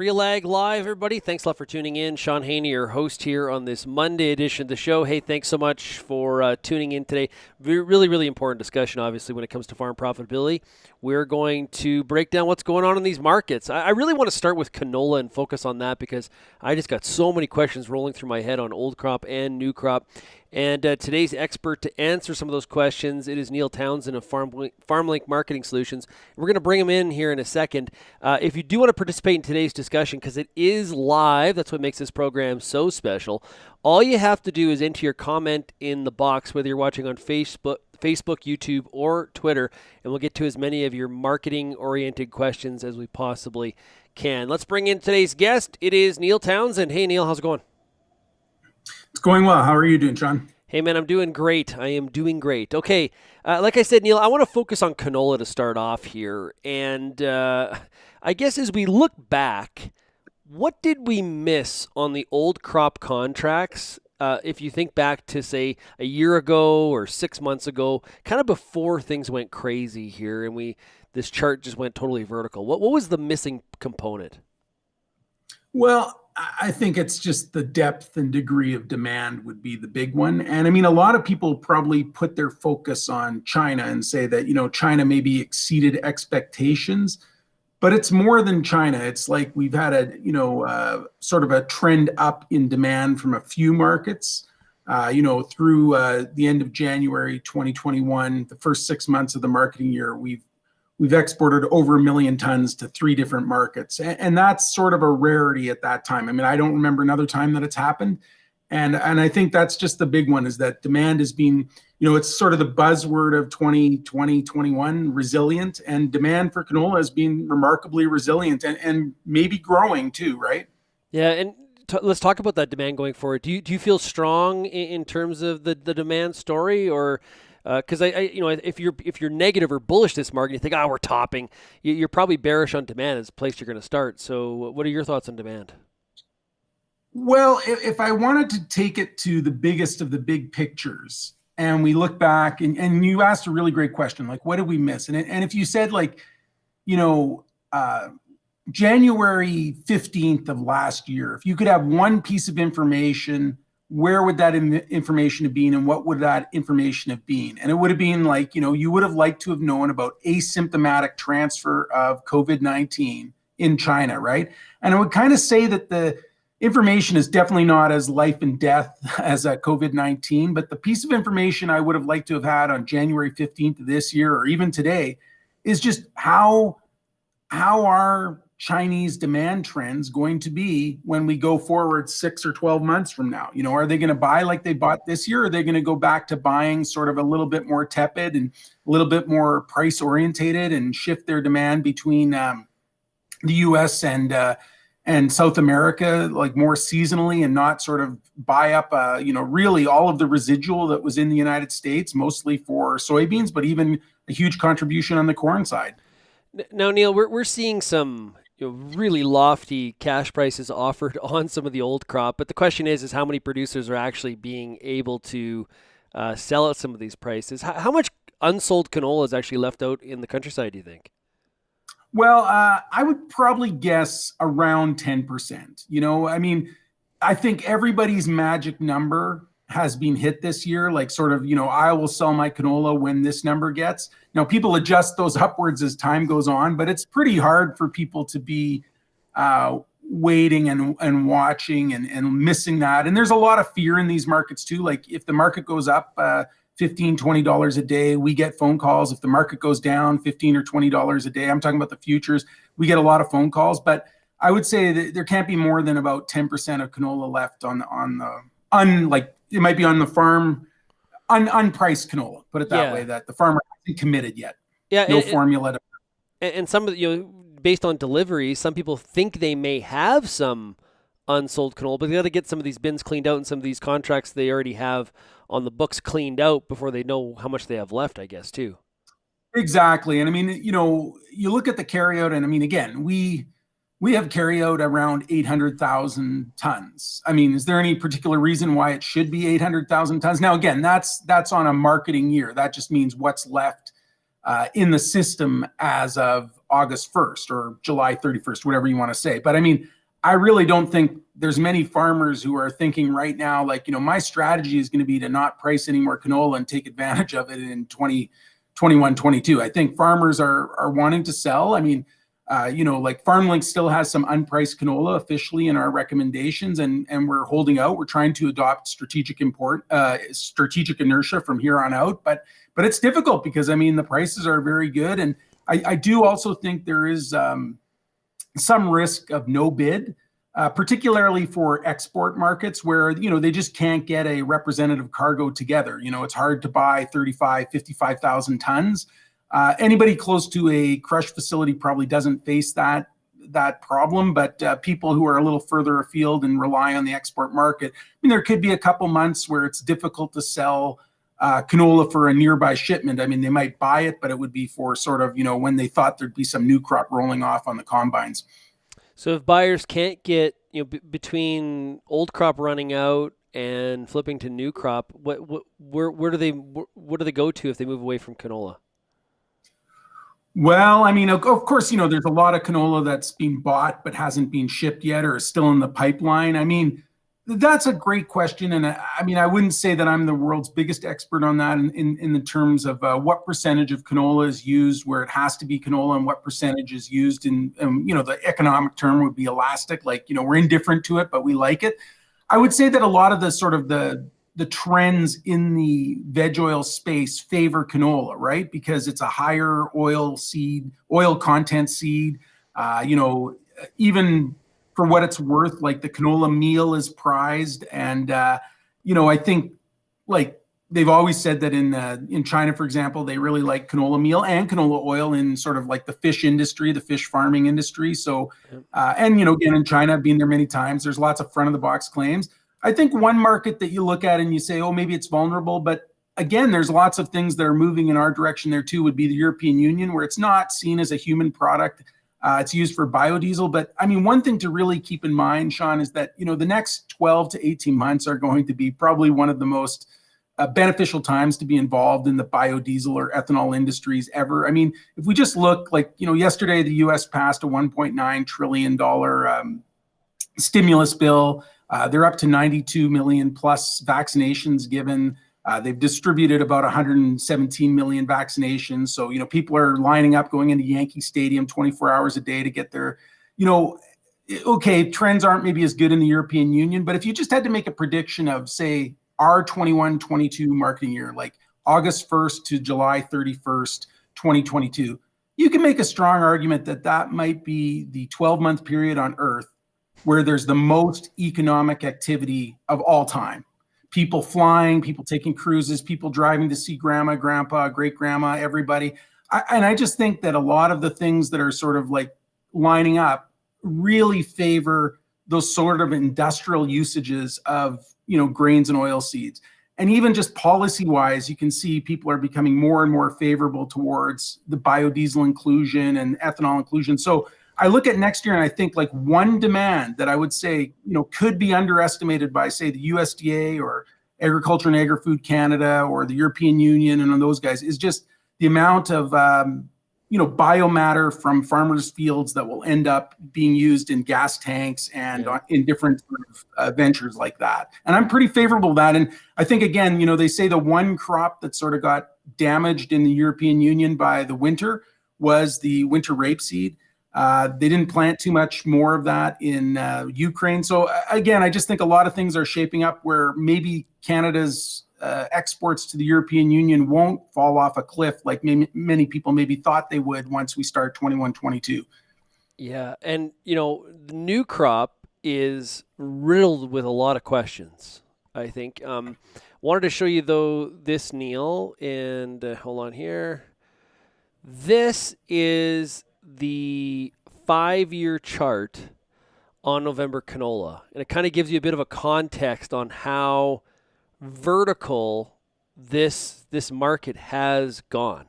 RealAg Live, everybody. Thanks a lot for tuning in. Shaun, Haney, your host here on this Monday edition of the show. Hey, thanks so much for tuning in today. Really, really important discussion, obviously, when it comes to farm profitability. We're going to break down what's going on in these markets. I really want to start with canola and focus on that because I just got so many questions rolling through my head on old crop and new crop. And today's expert to answer some of those questions, it is Neil Townsend of FarmLink Marketing Solutions. We're going to bring him in here in a second. If you do want to participate in today's discussion, because it is live, that's what makes this program so special, all you have to do is enter your comment in the box, whether you're watching on Facebook, YouTube, or Twitter, and we'll get to as many of your marketing-oriented questions as we possibly can. Let's bring in today's guest. It is Neil Townsend. Hey, Neil, how's it going? It's going well. How are you doing, Shaun? Hey, man, I'm doing great. I am doing great. Okay, like I said, Neil, I want to focus on canola to start off here. And I guess as we look back, what did we miss on the old crop contracts? If you think back to, say, a year ago or 6 months ago, kind of before things went crazy here and this chart just went totally vertical. What was the missing component? Well, I think it's just the depth and degree of demand would be the big one. And I mean, a lot of people probably put their focus on China and say that, China maybe exceeded expectations, but it's more than China. It's like we've had sort of a trend up in demand from a few markets, through the end of January 2021, the first 6 months of the marketing year, we've exported over 1 million tons to 3 different markets. And that's sort of a rarity at that time. I mean, I don't remember another time that it's happened. And I think that's just the big one, is that demand has been, it's sort of the buzzword of 2020, 21, resilient. And demand for canola has been remarkably resilient and maybe growing too, right? Yeah, and let's talk about that demand going forward. Do you feel strong in terms of the demand story, or because if you're negative or bullish this market, you think, we're topping. You're probably bearish on demand as a place you're going to start. So, what are your thoughts on demand? Well, if I wanted to take it to the biggest of the big pictures, and we look back, and you asked a really great question, like, what did we miss? And if you said, like, January 15th of last year, if you could have one piece of information, where would that information have been, and what would that information have been? And it would have been like, you would have liked to have known about asymptomatic transfer of COVID-19 in China, right? And I would kind of say that the information is definitely not as life and death as COVID-19, but the piece of information I would have liked to have had on January 15th of this year, or even today, is just how are Chinese demand trends going to be when we go forward 6 or 12 months from now? Are they going to buy like they bought this year? Or are they going to go back to buying sort of a little bit more tepid and a little bit more price orientated and shift their demand between the U.S. and South America, like more seasonally, and not sort of buy up, really all of the residual that was in the United States, mostly for soybeans, but even a huge contribution on the corn side? Now, Neil, we're seeing some really lofty cash prices offered on some of the old crop, but the question is how many producers are actually being able to sell at some of these prices? How much unsold canola is actually left out in the countryside, do you think? Well, I would probably guess around 10%. I mean, I think everybody's magic number has been hit this year, like sort of, I will sell my canola when this number gets. Now, people adjust those upwards as time goes on, but it's pretty hard for people to be waiting and watching and missing that. And there's a lot of fear in these markets too. Like if the market goes up $15, $20 a day, we get phone calls. If the market goes down $15 or $20 a day, I'm talking about the futures, we get a lot of phone calls. But I would say that there can't be more than about 10% of canola left on the it might be on the farm, unpriced canola, put it that way, that the farmer hasn't committed yet. Yeah, no formula. And some of based on deliveries, some people think they may have some unsold canola, but they got to get some of these bins cleaned out and some of these contracts they already have on the books cleaned out before they know how much they have left, I guess, too. Exactly. And I mean, you look at the carryout, and I mean, again, we have carryout around 800,000 tons. I mean, is there any particular reason why it should be 800,000 tons? Now, again, that's on a marketing year. That just means what's left in the system as of August 1st or July 31st, whatever you want to say. But I mean, I really don't think there's many farmers who are thinking right now, like, my strategy is going to be to not price any more canola and take advantage of it in 2021, 22. I think farmers are wanting to sell. I mean, like FarmLink still has some unpriced canola officially in our recommendations, and we're holding out. We're trying to adopt strategic inertia from here on out, but it's difficult because I mean the prices are very good, and I do also think there is some risk of no bid, particularly for export markets where they just can't get a representative cargo together. It's hard to buy 35, 55,000 tons. Anybody close to a crush facility probably doesn't face that problem, but people who are a little further afield and rely on the export market, I mean, there could be a couple months where it's difficult to sell canola for a nearby shipment. I mean, they might buy it, but it would be for sort of, when they thought there'd be some new crop rolling off on the combines. So if buyers can't get, between old crop running out and flipping to new crop, where do they go to if they move away from canola? Well, I mean, of course, there's a lot of canola that's being bought but hasn't been shipped yet or is still in the pipeline. I mean, that's a great question. And I mean, I wouldn't say that I'm the world's biggest expert on that in the terms of what percentage of canola is used where it has to be canola and what percentage is used in, the economic term would be elastic. Like, we're indifferent to it, but we like it. I would say that a lot of the sort of the trends in the veg oil space favor canola, right? Because it's a higher oil content seed. Even for what it's worth, like the canola meal is prized. And, I think like they've always said that in China, for example, they really like canola meal and canola oil in sort of like the fish industry, the fish farming industry. So, and, again, in China, I've been there many times, there's lots of front of the box claims. I think one market that you look at and you say, oh, maybe it's vulnerable, but again, there's lots of things that are moving in our direction there too, would be the European Union, where it's not seen as a human product. It's used for biodiesel. But I mean, one thing to really keep in mind, Shaun, is that, the next 12 to 18 months are going to be probably one of the most beneficial times to be involved in the biodiesel or ethanol industries ever. I mean, if we just look like, yesterday, the US passed a $1.9 trillion stimulus bill. They're up to 92 million plus vaccinations given. They've distributed about 117 million vaccinations. So, people are lining up going into Yankee Stadium 24 hours a day to get their, okay, trends aren't maybe as good in the European Union, but if you just had to make a prediction of, say, our 21-22 marketing year, like August 1st to July 31st, 2022, you can make a strong argument that that might be the 12-month period on Earth where there's the most economic activity of all time. People flying, people taking cruises, people driving to see grandma, grandpa, great grandma, everybody. And I just think that a lot of the things that are sort of like lining up really favor those sort of industrial usages of, grains and oil seeds. And even just policy wise, you can see people are becoming more and more favorable towards the biodiesel inclusion and ethanol inclusion. So I look at next year and I think like one demand that I would say, could be underestimated by, say, the USDA or Agriculture and Agri-Food Canada or the European Union and those guys is just the amount of, biomatter from farmers' fields that will end up being used in gas tanks and in different sort of, ventures like that. And I'm pretty favorable to that. And I think, again, they say the one crop that sort of got damaged in the European Union by the winter was the winter rapeseed. They didn't plant too much more of that in Ukraine. So again, I just think a lot of things are shaping up where maybe Canada's exports to the European Union won't fall off a cliff like many people maybe thought they would once we start 21-22. Yeah, and the new crop is riddled with a lot of questions, I think. Wanted to show you though this, Neil, and hold on here. This is the 5-year chart on November canola, and it kind of gives you a bit of a context on how vertical this market has gone.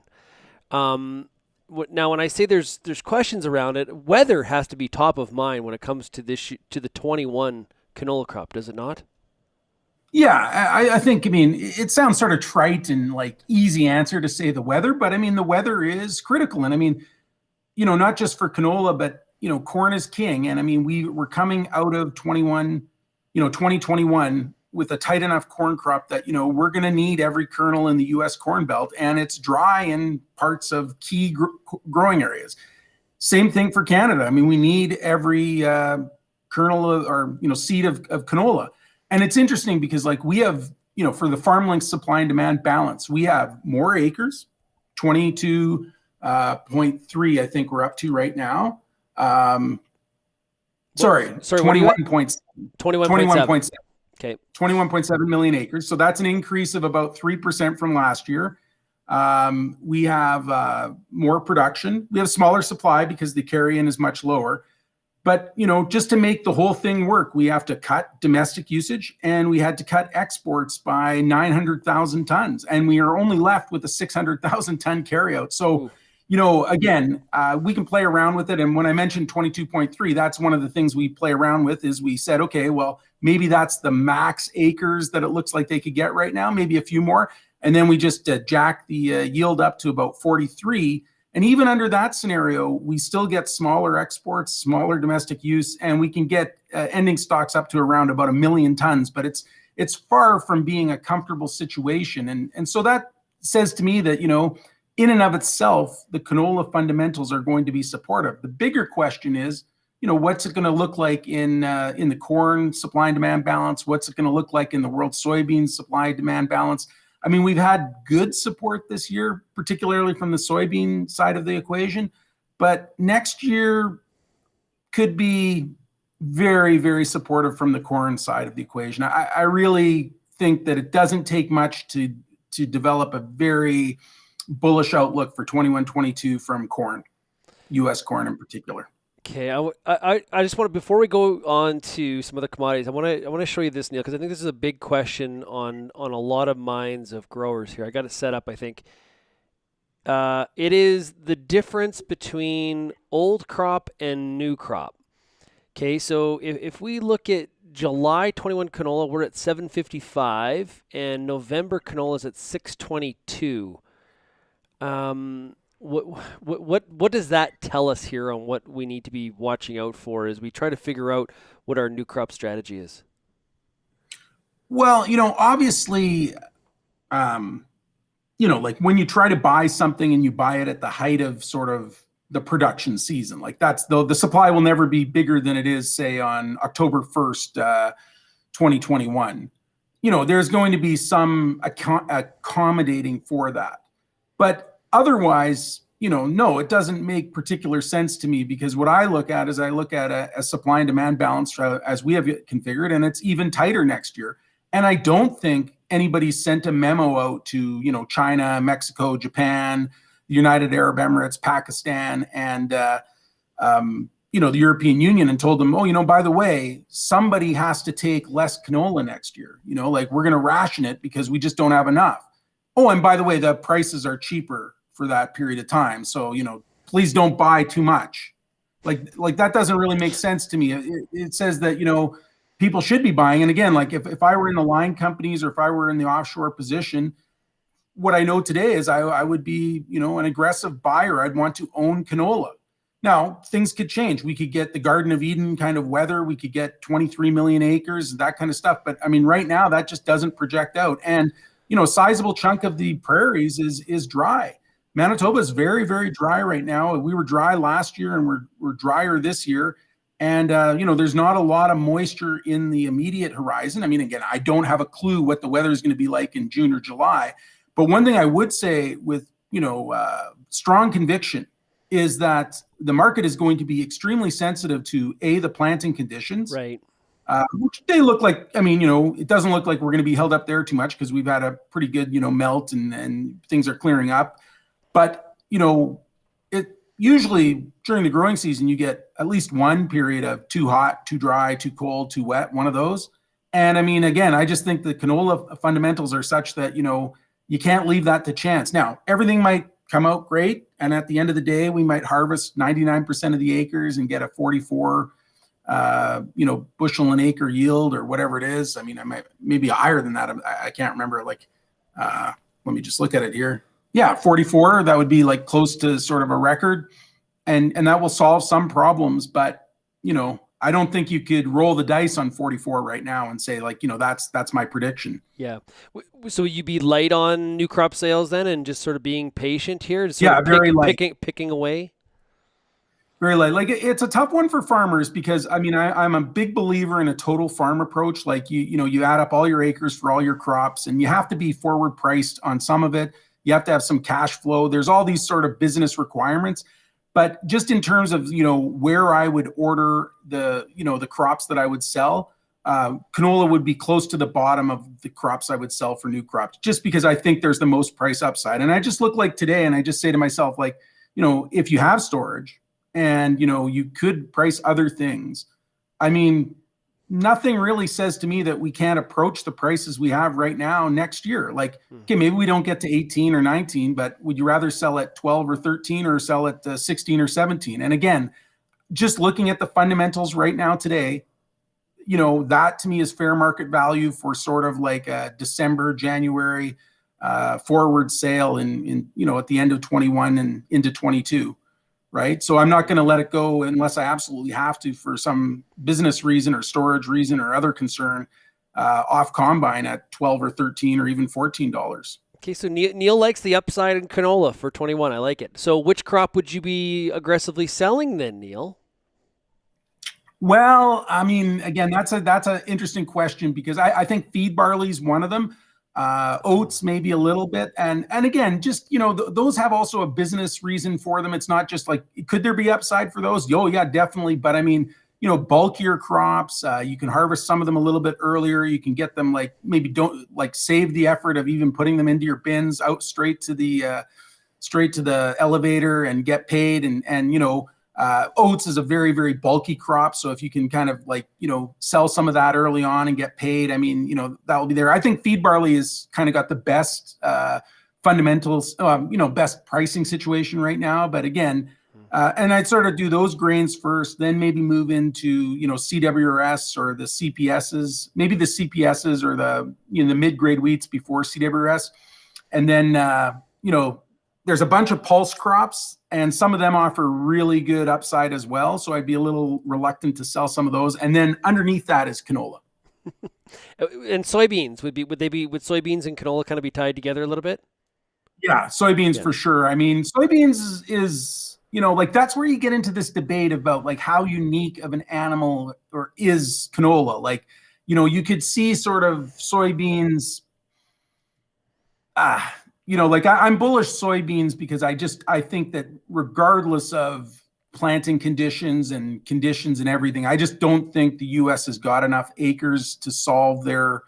Now, when I say there's questions around it, weather has to be top of mind when it comes to the 21 canola crop, does it not? Yeah, I think, it sounds sort of trite and like easy answer to say the weather, but the weather is critical. And not just for canola, but, corn is king. And I mean, we're coming out of 2021 with a tight enough corn crop that, we're going to need every kernel in the U.S. Corn Belt, and it's dry in parts of key growing areas. Same thing for Canada. I mean, we need every kernel or seed of canola. And it's interesting because like we have, for the FarmLink supply and demand balance, we have more acres, 22.3, I think we're up to right now. Sorry, 21.7. Okay. 21.7 million acres. So that's an increase of about 3% from last year. We have more production. We have smaller supply because the carry-in is much lower. But, just to make the whole thing work, we have to cut domestic usage, and we had to cut exports by 900,000 tons. And we are only left with a 600,000 ton carryout. So, again, we can play around with it. And when I mentioned 22.3, that's one of the things we play around with is we said, okay, well, maybe that's the max acres that it looks like they could get right now, maybe a few more. And then we just jack the yield up to about 43. And even under that scenario, we still get smaller exports, smaller domestic use, and we can get ending stocks up to around about 1 million tons. But it's far from being a comfortable situation. And so that says to me that, in and of itself, the canola fundamentals are going to be supportive. The bigger question is, what's it going to look like in the corn supply and demand balance? What's it going to look like in the world soybean supply and demand balance? I mean, we've had good support this year, particularly from the soybean side of the equation, but next year could be very, very supportive from the corn side of the equation. I really think that it doesn't take much to develop a very bullish outlook for 21-22 from corn, U.S. corn in particular. Okay, I just want to, before we go on to some other commodities, I want to show you this, Neil, because I think this is a big question on a lot of minds of growers here. I got it set up, I think. It is the difference between old crop and new crop. Okay, so if we look at July 21 canola, we're at 755, and November canola is at 622. What does that tell us here on what we need to be watching out for as we try to figure out what our new crop strategy is? Well, obviously, like when you try to buy something and you buy it at the height of sort of the production season, like that's the supply will never be bigger than it is, say, on October 1st, 2021. There's going to be some accommodating for that. But otherwise, no, it doesn't make particular sense to me, because what I look at is a supply and demand balance as we have it configured, and it's even tighter next year. And I don't think anybody sent a memo out to, China, Mexico, Japan, the United Arab Emirates, Pakistan, and, the European Union and told them, by the way, somebody has to take less canola next year. Like we're going to ration it because we just don't have enough. Oh, and by the way, the prices are cheaper for that period of time. So, please don't buy too much. Like that doesn't really make sense to me. It says that, people should be buying. And again, like if I were in the line companies or if I were in the offshore position, what I know today is I would be, an aggressive buyer. I'd want to own canola. Now, things could change. We could get the Garden of Eden kind of weather. We could get 23 million acres, that kind of stuff. But I mean, right now, that just doesn't project out. And, a sizable chunk of the prairies is dry. Manitoba is very, very dry right now. We were dry last year and we're drier this year. And, there's not a lot of moisture in the immediate horizon. I mean, again, I don't have a clue what the weather is going to be like in June or July. But one thing I would say with, strong conviction is that the market is going to be extremely sensitive to the planting conditions. Right. Which they look like, it doesn't look like we're going to be held up there too much because we've had a pretty good, melt and things are clearing up. But, it usually during the growing season, you get at least one period of too hot, too dry, too cold, too wet, one of those. And I mean, again, I just think the canola fundamentals are such that, you can't leave that to chance. Now, everything might come out great. And at the end of the day, we might harvest 99% of the acres and get a 44 bushel an acre yield or whatever it is. I mean, I might maybe higher than that. I can't remember. Like, let me just look at it here. Yeah, 44. That would be like close to sort of a record. and that will solve some problems. But I don't think you could roll the dice on 44 right now and say like, that's my prediction. Yeah. So you be light on new crop sales then, and just sort of being patient here, just sort Yeah, of very light. picking away. Very light. Like it's a tough one for farmers because I mean I'm a big believer in a total farm approach. Like you add up all your acres for all your crops, and you have to be forward priced on some of it. You have to have some cash flow. There's all these sort of business requirements. But just in terms of where I would order the crops that I would sell, canola would be close to the bottom of the crops I would sell for new crops, just because I think there's the most price upside. And I just look like today, and I just say to myself, like, if you have storage and you could price other things, I mean, nothing really says to me that we can't approach the prices we have right now next year. Like, okay, maybe we don't get to 18 or 19, but would you rather sell at 12 or 13 or sell at 16 or 17? And again, just looking at the fundamentals right now today, that to me is fair market value for sort of like a December, January forward sale in at the end of 21 and into 22. Right. So I'm not going to let it go unless I absolutely have to for some business reason or storage reason or other concern off combine at 12 or 13 or even $14. Okay, so Neil likes the upside in canola for 21. I like it. So which crop would you be aggressively selling then, Neil? Well, I mean, again, that's an interesting question because I think feed barley is one of them. Oats maybe a little bit, and again, just those have also a business reason for them. It's not just like, could there be upside for those? Oh yeah, definitely. But I mean, bulkier crops, you can harvest some of them a little bit earlier. You can get them like maybe don't like save the effort of even putting them into your bins, out straight to the elevator and get paid. And oats is a very, very bulky crop. So if you can kind of like, sell some of that early on and get paid, I mean, that will be there. I think feed barley has kind of got the best fundamentals, best pricing situation right now. But again, and I'd sort of do those grains first, then maybe move into, CWRS or the CPSs, maybe the CPSs or the mid-grade wheats before CWRS. And then, there's a bunch of pulse crops, and some of them offer really good upside as well. So I'd be a little reluctant to sell some of those. And then underneath that is canola. And soybeans would soybeans and canola kind of be tied together a little bit? Yeah, soybeans for sure. I mean, soybeans is like that's where you get into this debate about like how unique of an animal or is canola. Like, you could see sort of soybeans. Like I'm bullish soybeans because I think that regardless of planting conditions and everything, I just don't think the U.S. has got enough acres to solve their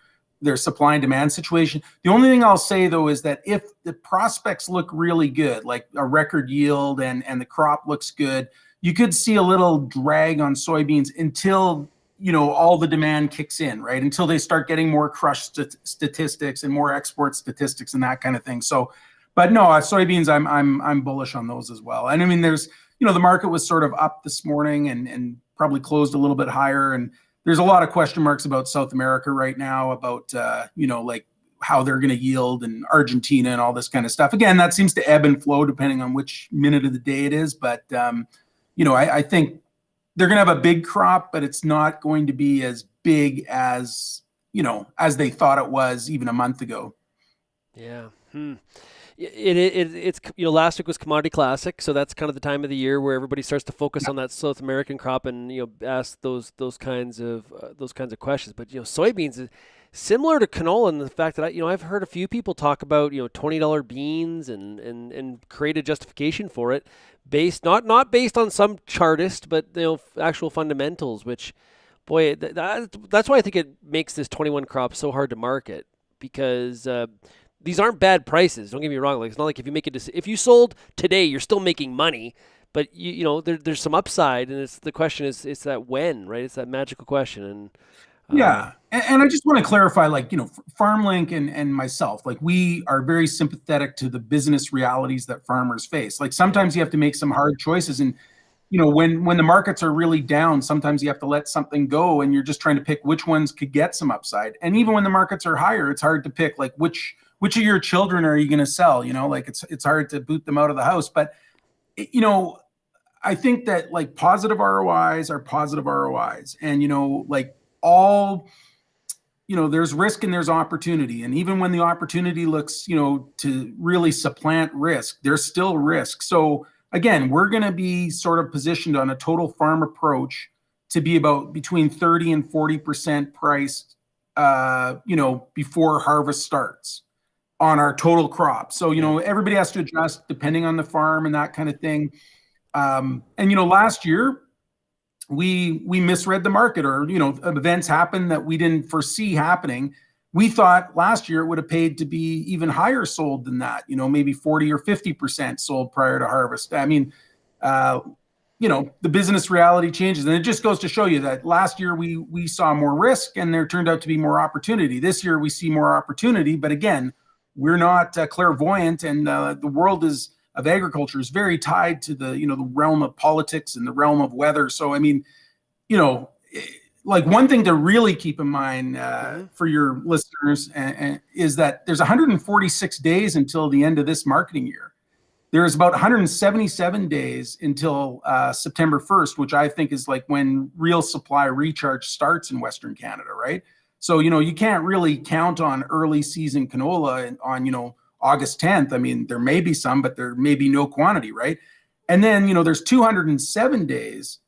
supply and demand situation. The only thing I'll say though is that if the prospects look really good, like a record yield and the crop looks good, you could see a little drag on soybeans until all the demand kicks in, right? Until they start getting more crush statistics and more export statistics and that kind of thing. So, but no, soybeans, I'm bullish on those as well. And I mean, there's, the market was sort of up this morning and probably closed a little bit higher. And there's a lot of question marks about South America right now about, like how they're going to yield and Argentina and all this kind of stuff. Again, that seems to ebb and flow depending on which minute of the day it is. But, I think they're going to have a big crop, but it's not going to be as big as, as they thought it was even a month ago. Yeah. It's last week was Commodity Classic, so that's kind of the time of the year where everybody starts to focus on that South American crop and ask those kinds of questions. But soybeans is similar to canola in the fact that I've heard a few people talk about $20 beans and create a justification for it based not based on some chartist, but actual fundamentals. Which, boy, that's why I think it makes this 21 crop so hard to market because. These aren't bad prices. Don't get me wrong. Like it's not like if you sold today, you're still making money, but there's some upside, and the question is that when, right? It's that magical question. And yeah, and I just want to clarify, like FarmLink and myself, like we are very sympathetic to the business realities that farmers face. Like sometimes you have to make some hard choices, and when the markets are really down, sometimes you have to let something go, and you're just trying to pick which ones could get some upside. And even when the markets are higher, it's hard to pick like which of your children are you going to sell? Like it's hard to boot them out of the house. But, I think that like positive ROIs are positive ROIs, and like all, there's risk and there's opportunity. And even when the opportunity looks, to really supplant risk, there's still risk. So again, we're going to be sort of positioned on a total farm approach to be about between 30 and 40% priced, before harvest starts on our total crop. So, everybody has to adjust depending on the farm and that kind of thing. And last year we misread the market, or events happened that we didn't foresee happening. We thought last year it would have paid to be even higher sold than that, maybe 40 or 50% sold prior to harvest. I mean, the business reality changes, and it just goes to show you that last year we saw more risk and there turned out to be more opportunity. This year we see more opportunity, but again, we're not clairvoyant, and the world of agriculture is very tied to the realm of politics and the realm of weather. So I mean, like one thing to really keep in mind for your listeners is that there's 146 days until the end of this marketing year. There's about 177 days until September 1st, which I think is like when real supply recharge starts in Western Canada, right? So you can't really count on early season canola on August 10th. I mean, there may be some, but there may be no quantity, right? And then, there's 207 days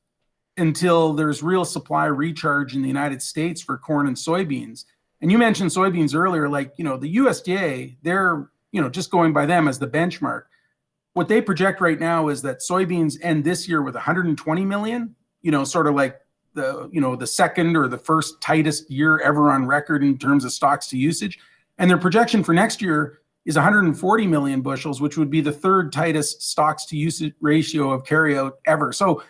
until there's real supply recharge in the United States for corn and soybeans. And you mentioned soybeans earlier, like, the USDA, they're, just going by them as the benchmark. What they project right now is that soybeans end this year with 120 million, sort of like the second or the first tightest year ever on record in terms of stocks to usage. And their projection for next year is 140 million bushels, which would be the third tightest stocks to usage ratio of carryout ever. So,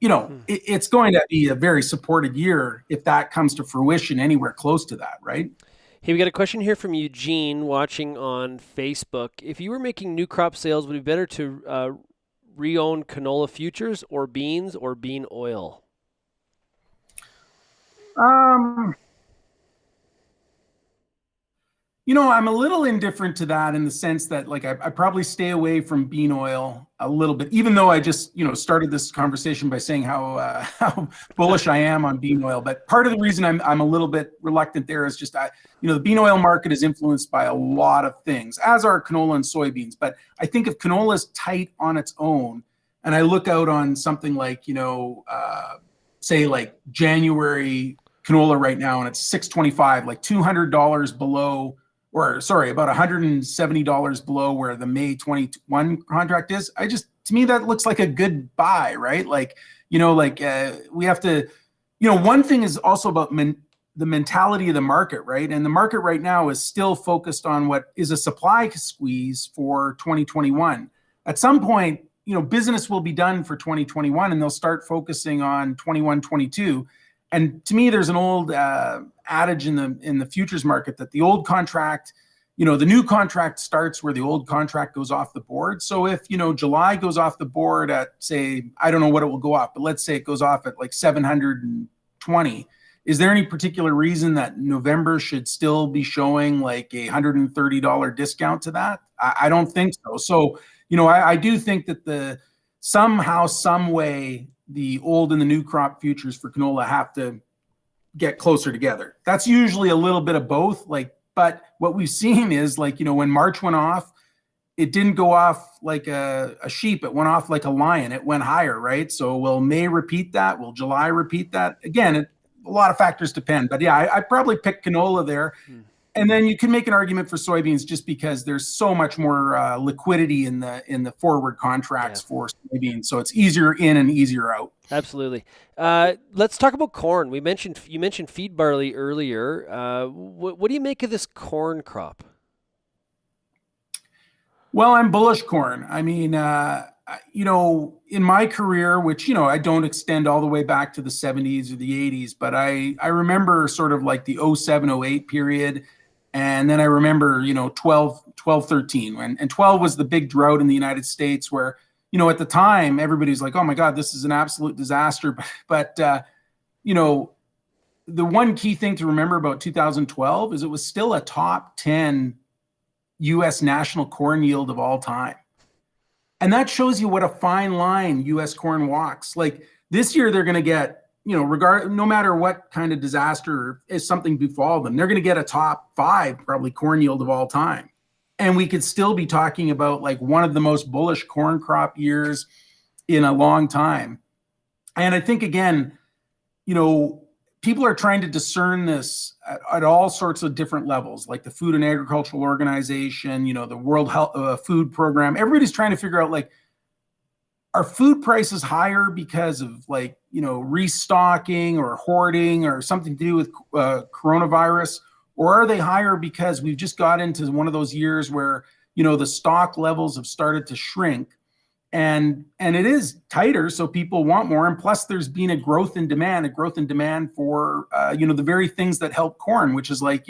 it's going to be a very supported year if that comes to fruition anywhere close to that, right? Hey, we got a question here from Eugene watching on Facebook. If you were making new crop sales, would it be better to re-own canola futures or beans or bean oil? I'm a little indifferent to that in the sense that, like, I probably stay away from bean oil a little bit, even though I just, started this conversation by saying how bullish I am on bean oil. But part of the reason I'm a little bit reluctant there is just, the bean oil market is influenced by a lot of things, as are canola and soybeans. But I think if canola is tight on its own, and I look out on something like, say like January canola right now, and it's $625, like $200 below, or sorry, about $170 below where the May 21 contract is. To me, that looks like a good buy, right? Like, we have to, one thing is also about the mentality of the market, right? And the market right now is still focused on what is a supply squeeze for 2021. At some point, business will be done for 2021 and they'll start focusing on 21, 22. And to me, there's an old adage in the futures market that the old contract, the new contract starts where the old contract goes off the board. So if, July goes off the board at, say, I don't know what it will go off, but let's say it goes off at like 720. Is there any particular reason that November should still be showing like a $130 discount to that? I don't think so. So, I do think that somehow, some way, the old and the new crop futures for canola have to get closer together. That's usually a little bit of both. But what we've seen is, when March went off, it didn't go off like a sheep. It went off like a lion. It went higher, right? So will May repeat that? Will July repeat that? Again, a lot of factors depend. But yeah, I probably pick canola there. And then you can make an argument for soybeans just because there's so much more liquidity in the forward contracts for soybeans, so it's easier in and easier out. Absolutely. Let's talk about corn. You mentioned feed barley earlier. What do you make of this corn crop? Well, I'm bullish corn. I mean, in my career, which, I don't extend all the way back to the 70s or the 80s, but I remember sort of like the 07, 08 period. And then I remember, 12, 13, and 12 was the big drought in the United States where, at the time, everybody's like, oh my God, this is an absolute disaster. But the one key thing to remember about 2012 is it was still a top 10 U.S. national corn yield of all time. And that shows you what a fine line U.S. corn walks. Like this year, they're going to get, no matter what kind of disaster is something befall them, they're going to get a top 5 probably corn yield of all time. And we could still be talking about like one of the most bullish corn crop years in a long time. And I think, again, people are trying to discern this at all sorts of different levels, like the Food and Agricultural Organization, the World Health Food Program. Everybody's trying to figure out, like, are food prices higher because of restocking or hoarding or something to do with coronavirus? Or are they higher because we've just got into one of those years where, the stock levels have started to shrink and it is tighter, so people want more. And plus there's been a growth in demand for, the very things that help corn, which is like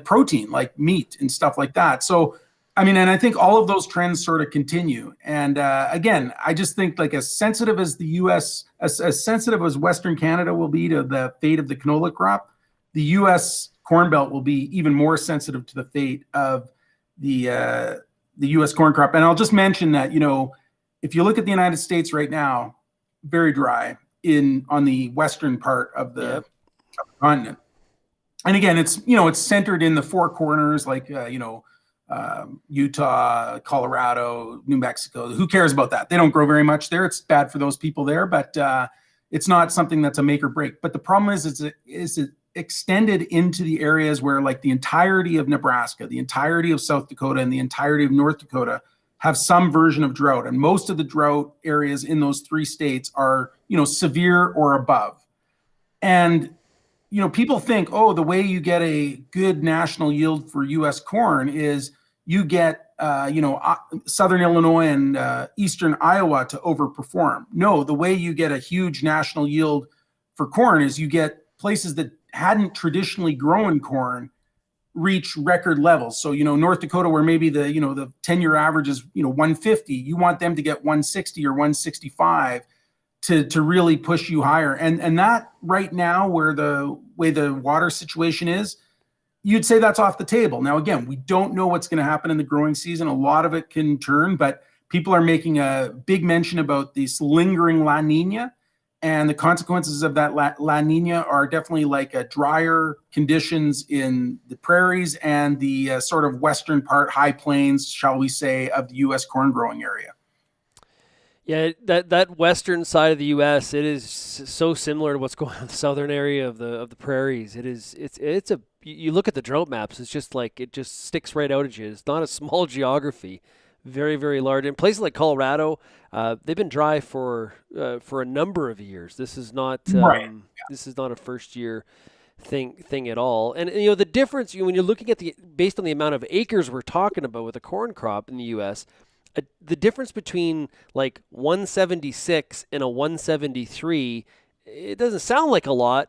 protein, like meat and stuff like that. So, and I think all of those trends sort of continue. And again, I just think, like, as sensitive as the U.S., as sensitive as Western Canada will be to the fate of the canola crop, the U.S. Corn Belt will be even more sensitive to the fate of the U.S. corn crop. And I'll just mention that, if you look at the United States right now, very dry on the western part of the continent. And again, it's centered in the four corners, like, Utah, Colorado, New Mexico. Who cares about that? They don't grow very much there. It's bad for those people there, but it's not something that's a make or break. But the problem is it extended into the areas where, like, the entirety of Nebraska, the entirety of South Dakota, and the entirety of North Dakota have some version of drought. And most of the drought areas in those 3 states are, severe or above. And, people think, oh, the way you get a good national yield for U.S. corn is you get, Southern Illinois and Eastern Iowa to overperform. No, the way you get a huge national yield for corn is you get places that hadn't traditionally grown corn reach record levels. So, North Dakota, where maybe the 10-year average is, 150, you want them to get 160 or 165 to really push you higher. And that right now, where the way the water situation is, you'd say that's off the table. Now, again, we don't know what's going to happen in the growing season. A lot of it can turn, but people are making a big mention about this lingering La Nina. And the consequences of that La Nina are definitely like a drier conditions in the prairies and the sort of western part, high plains, shall we say, of the U.S. corn growing area. Yeah, that western side of the U.S., it is so similar to what's going on in the southern area of the prairies. You look at the drought maps, it's just like it just sticks right out at you. It's not a small geography. Very, very large. In places like Colorado, they've been dry for a number of years. This is not This is not a first year thing at all. And the difference, when you're looking at based on the amount of acres we're talking about with a corn crop in the U.S., the difference between like 176 and a 173, it doesn't sound like a lot,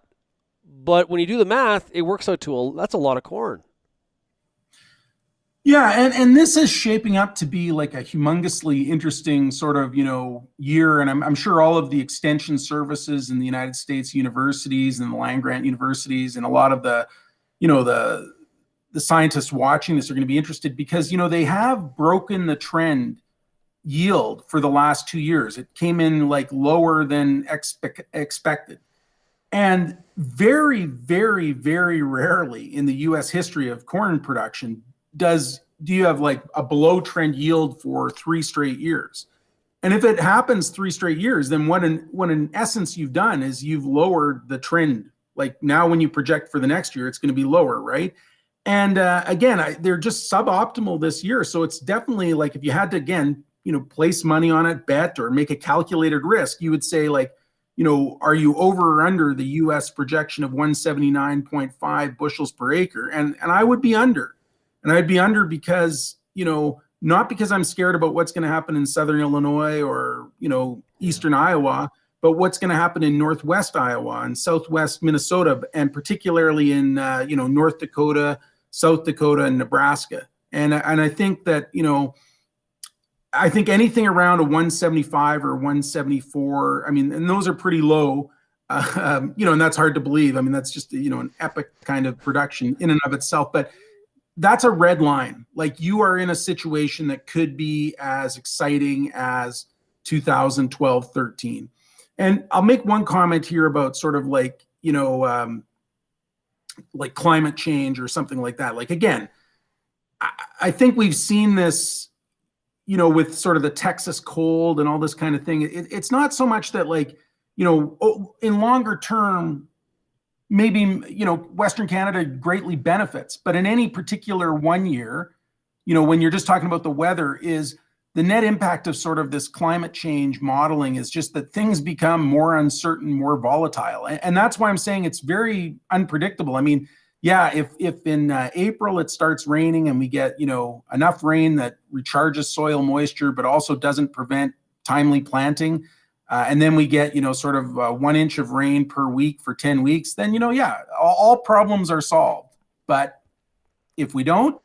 but when you do the math, it works out to that's a lot of corn. Yeah, and this is shaping up to be like a humongously interesting sort of, year. And I'm sure all of the extension services in the United States universities and the land-grant universities and a lot of the scientists watching this are going to be interested because, they have broken the trend yield for the last 2 years. It came in like lower than expected. And very, very, very rarely in the U.S. history of corn production do you have like a below trend yield for 3 straight years. And if it happens 3 straight years, then what in essence you've done is you've lowered the trend. Like now when you project for the next year, it's going to be lower, right? And again, they're just suboptimal this year. So it's definitely like, if you had to, again, place money on it, bet, or make a calculated risk, you would say, like, are you over or under the U.S. projection of 179.5 bushels per acre? And I would be under. And I'd be under because, not because I'm scared about what's going to happen in Southern Illinois or, Eastern Iowa, but what's going to happen in Northwest Iowa and Southwest Minnesota, and particularly in, North Dakota, South Dakota, and Nebraska. And I think that, I think anything around a 175 or 174, and those are pretty low, and that's hard to believe. That's just, an epic kind of production in and of itself. But that's a red line. Like, you are in a situation that could be as exciting as 2012, 13. And I'll make one comment here about sort of like, like climate change or something like that. Like, again, I think we've seen this, with sort of the Texas cold and all this kind of thing. It's not so much that, like, in longer term, maybe, Western Canada greatly benefits, but in any particular one year, when you're just talking about the weather, is the net impact of sort of this climate change modeling is just that things become more uncertain, more volatile. And that's why I'm saying it's very unpredictable. I mean, yeah, if in April it starts raining and we get, enough rain that recharges soil moisture, but also doesn't prevent timely planting, and then we get, sort of 1 inch of rain per week for 10 weeks, then, yeah, all problems are solved. But if we don't,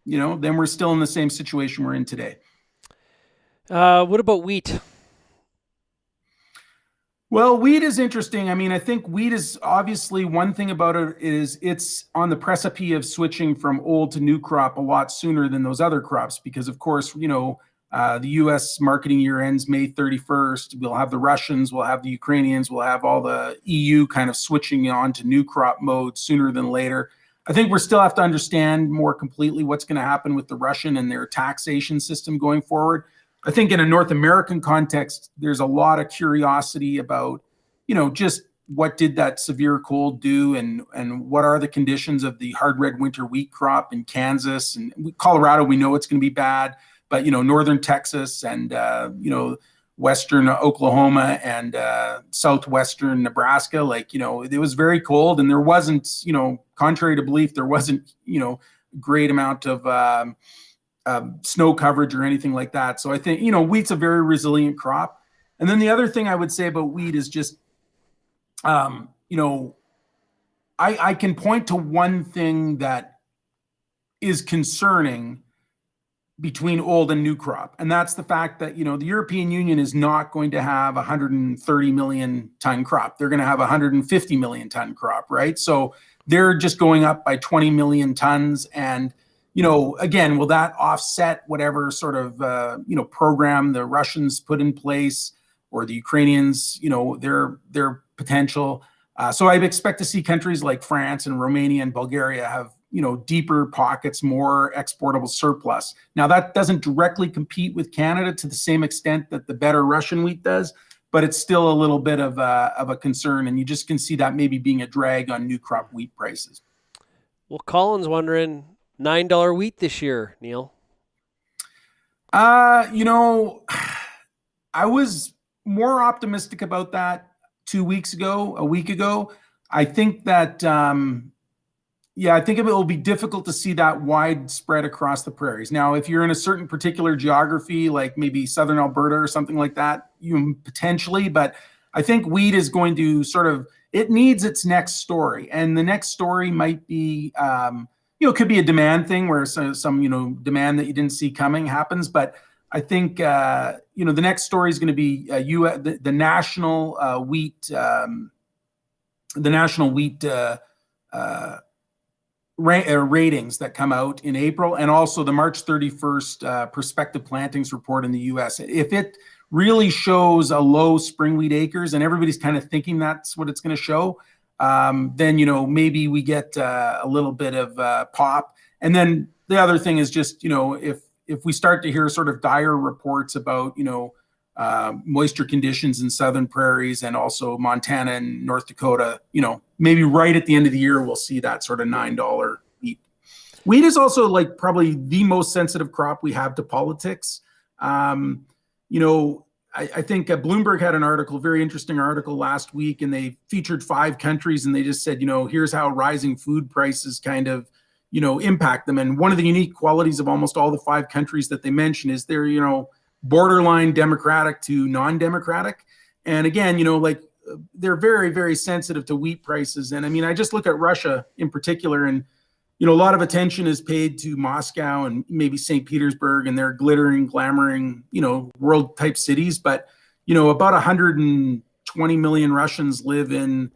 then we're still in the same situation we're in today. What about wheat? Well, wheat is interesting. I mean, I think wheat is obviously, one thing about it is it's on the precipice of switching from old to new crop a lot sooner than those other crops, because of course, the U.S. marketing year ends May 31st. We'll have the Russians, we'll have the Ukrainians, we'll have all the EU kind of switching on to new crop mode sooner than later. I think we still have to understand more completely what's going to happen with the Russian and their taxation system going forward. I think in a North American context, there's a lot of curiosity about, just what did that severe cold do, and what are the conditions of the hard red winter wheat crop in Kansas and Colorado. We know it's going to be bad, but northern Texas and western Oklahoma and southwestern Nebraska, like, it was very cold, and there wasn't, contrary to belief, there wasn't, great amount of snow coverage or anything like that. So I think, wheat's a very resilient crop. And then the other thing I would say about wheat is just, I can point to one thing that is concerning between old and new crop. And that's the fact that, the European Union is not going to have 130 million ton crop. They're going to have 150 million ton crop, right? So they're just going up by 20 million tons. And, again, will that offset whatever sort of, program the Russians put in place, or the Ukrainians, their potential? So I'd expect to see countries like France and Romania and Bulgaria have, deeper pockets, more exportable surplus. Now, that doesn't directly compete with Canada to the same extent that the better Russian wheat does, but it's still a little bit of a concern. And you just can see that maybe being a drag on new crop wheat prices. Well, Colin's wondering, $9 wheat this year, Neil. I was more optimistic about that a week ago. I think that, I think it will be difficult to see that widespread across the prairies. Now, if you're in a certain particular geography, like maybe southern Alberta or something like that, you potentially, but I think wheat is going to it needs its next story. And the next story might be, it could be a demand thing where some demand that you didn't see coming happens. But I think, the next story is going to be the national wheat, ratings that come out in April, and also the March 31st prospective plantings report in the U.S. If it really shows a low spring wheat acres, and everybody's kind of thinking that's what it's going to show, then, maybe we get a little bit of pop. And then the other thing is just, if we start to hear sort of dire reports about, moisture conditions in southern prairies and also Montana and North Dakota, maybe right at the end of the year, we'll see that sort of $9 wheat. Wheat is also like probably the most sensitive crop we have to politics. I think Bloomberg had an article, very interesting article last week, and they featured 5 countries, and they just said, here's how rising food prices kind of, impact them. And one of the unique qualities of almost all the 5 countries that they mentioned is they're, borderline democratic to non-democratic. And again, they're very, very sensitive to wheat prices. And I mean, I just look at Russia in particular, and, a lot of attention is paid to Moscow and maybe St. Petersburg and their glittering, glamoring, world type cities. But, about 120 million Russians live in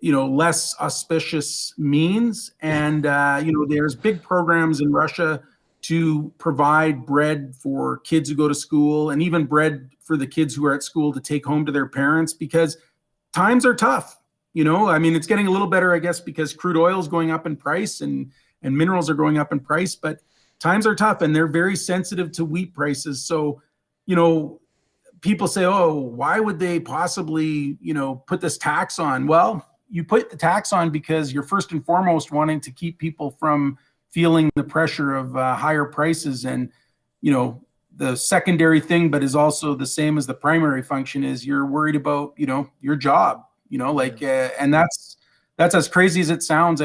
less auspicious means. And, there's big programs in Russia to provide bread for kids who go to school, and even bread for the kids who are at school to take home to their parents, because times are tough. It's getting a little better, I guess, because crude oil is going up in price, and minerals are going up in price, but times are tough, and they're very sensitive to wheat prices. So, people say, oh, why would they possibly, put this tax on? Well, you put the tax on because you're first and foremost wanting to keep people from feeling the pressure of higher prices. And, the secondary thing, but is also the same as the primary function, is you're worried about, your job, and that's as crazy as it sounds.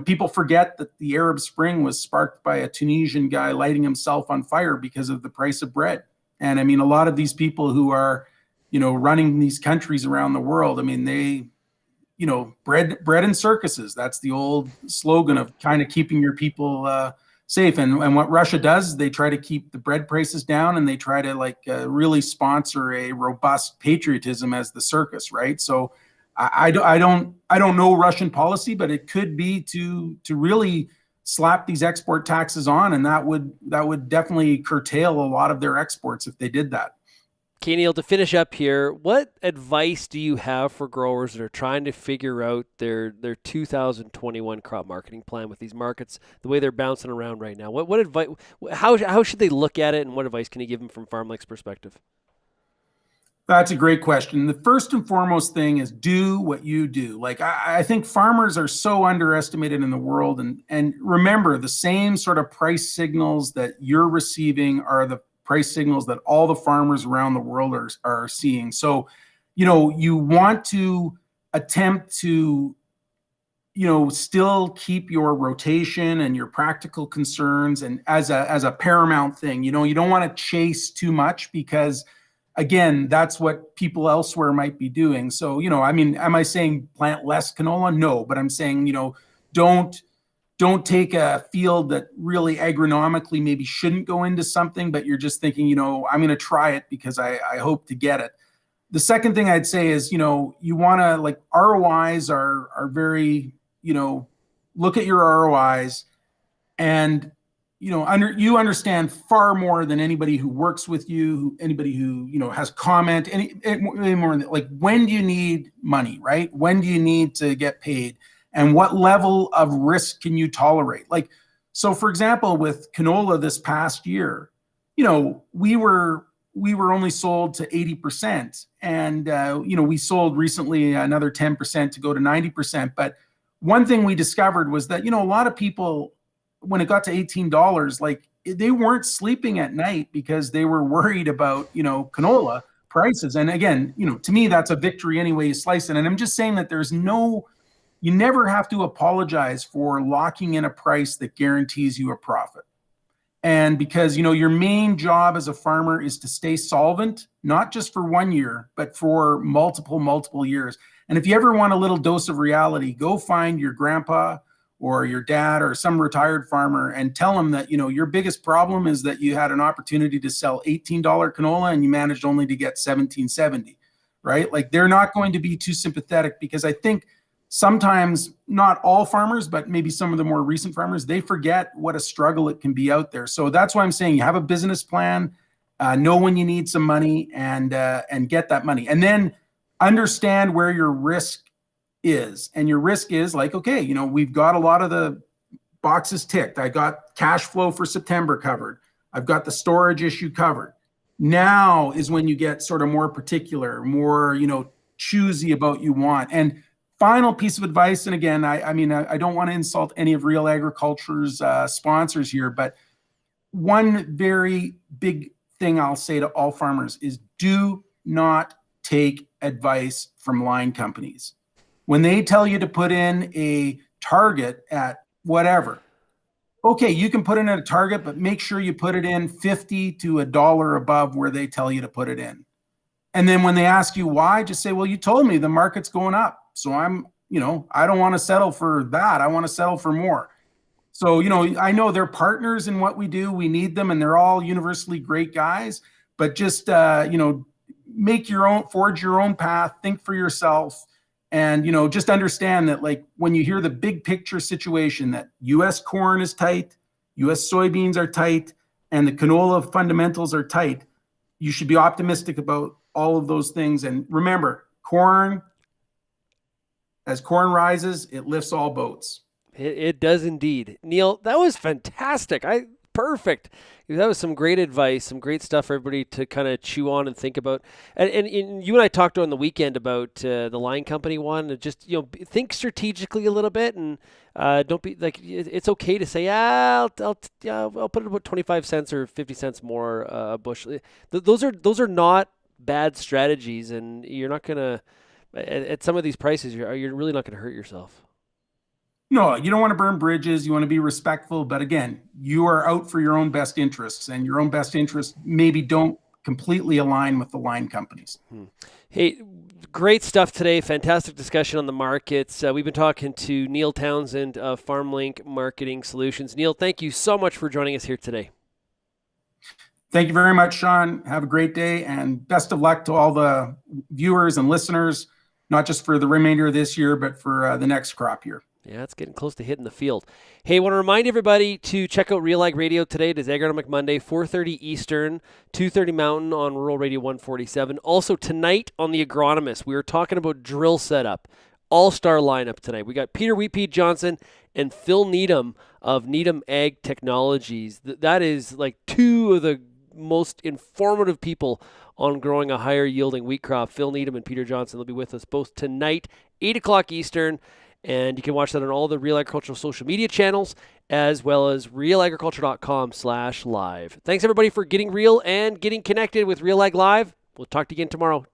People forget that the Arab Spring was sparked by a Tunisian guy lighting himself on fire because of the price of bread. And a lot of these people who are, running these countries around the world, they, bread and circuses. That's the old slogan of kind of keeping your people safe. And what Russia does, they try to keep the bread prices down, and they try to really sponsor a robust patriotism as the circus, right? So I don't know Russian policy, but it could be to really slap these export taxes on, and that would definitely curtail a lot of their exports if they did that. Okay, Neil, to finish up here, what advice do you have for growers that are trying to figure out their 2021 crop marketing plan with these markets, the way they're bouncing around right now? What advice? How should they look at it, and what advice can you give them from FarmLink's perspective? That's a great question. The first and foremost thing is do what you do. I think farmers are so underestimated in the world, and remember, the same sort of price signals that you're receiving are the price signals that all the farmers around the world are seeing. So, you want to attempt to, still keep your rotation and your practical concerns and as a paramount thing. You don't want to chase too much, because again, that's what people elsewhere might be doing. So, am I saying plant less canola? No, but I'm saying, don't take a field that really agronomically maybe shouldn't go into something, but you're just thinking, I'm going to try it because I hope to get it. The second thing I'd say is, you want to, ROIs are very, look at your ROIs, and you understand far more than anybody who works with you, anybody who has comment, any more when do you need money, right? When do you need to get paid, and what level of risk can you tolerate? So for example, with canola this past year, we were only sold to 80%, and we sold recently another 10% to go to 90%. But one thing we discovered was that a lot of people, when it got to $18, they weren't sleeping at night because they were worried about, canola prices. And again, to me, that's a victory any way you slice it. And I'm just saying that you never have to apologize for locking in a price that guarantees you a profit. And because, your main job as a farmer is to stay solvent, not just for 1 year, but for multiple years. And if you ever want a little dose of reality, go find your grandpa or your dad or some retired farmer and tell them that, your biggest problem is that you had an opportunity to sell $18 canola and you managed only to get $17.70, right? They're not going to be too sympathetic, because I think sometimes, not all farmers, but maybe some of the more recent farmers, they forget what a struggle it can be out there. So that's why I'm saying you have a business plan, know when you need some money, and get that money. And then understand where your risk is. And your risk is okay, we've got a lot of the boxes ticked. I got cash flow for September covered. I've got the storage issue covered. Now is when you get sort of more particular, more, choosy about you want. And final piece of advice, and again, I don't want to insult any of Real Agriculture's sponsors here, but one very big thing I'll say to all farmers is do not take advice from line companies. When they tell you to put in a target at whatever, okay, you can put in a target, but make sure you put it in 50 to $1 above where they tell you to put it in. And then when they ask you why, just say, well, you told me the market's going up. So I don't want to settle for that. I want to settle for more. So, I know they're partners in what we do. We need them, and they're all universally great guys, but just, forge your own path, think for yourself, And, just understand that, like, when you hear the big picture situation that U.S. corn is tight, U.S. soybeans are tight, and the canola fundamentals are tight, you should be optimistic about all of those things. And remember, as corn rises, it lifts all boats. It does indeed. Neil, that was fantastic. Perfect. That was some great advice, some great stuff for everybody to kind of chew on and think about. And you and I talked on the weekend about the line company one. And just think strategically a little bit, and don't be like, it's okay to say, I'll put it about 25 cents or 50 cents more a bushel. Those are not bad strategies, and you're not gonna at some of these prices you're really not gonna hurt yourself. No, you don't want to burn bridges. You want to be respectful. But again, you are out for your own best interests, and your own best interests maybe don't completely align with the line companies. Hey, great stuff today. Fantastic discussion on the markets. We've been talking to Neil Townsend of FarmLink Marketing Solutions. Neil, thank you so much for joining us here today. Thank you very much, Shaun. Have a great day, and best of luck to all the viewers and listeners, not just for the remainder of this year, but for the next crop year. Yeah, it's getting close to hitting the field. Hey, I want to remind everybody to check out RealAg Radio today. It is Agronomic Monday, 4:30 Eastern, 2:30 Mountain on Rural Radio 147. Also tonight on The Agronomist, we are talking about drill setup. All-star lineup tonight. We got Peter Wheatpea Johnson and Phil Needham of Needham Ag Technologies. That is like two of the most informative people on growing a higher yielding wheat crop. Phil Needham and Peter Johnson will be with us both tonight, 8 o'clock Eastern. And you can watch that on all the Real Agricultural social media channels, as well as realagriculture.com/live. Thanks, everybody, for getting real and getting connected with Real Ag Live. We'll talk to you again tomorrow. Cheers.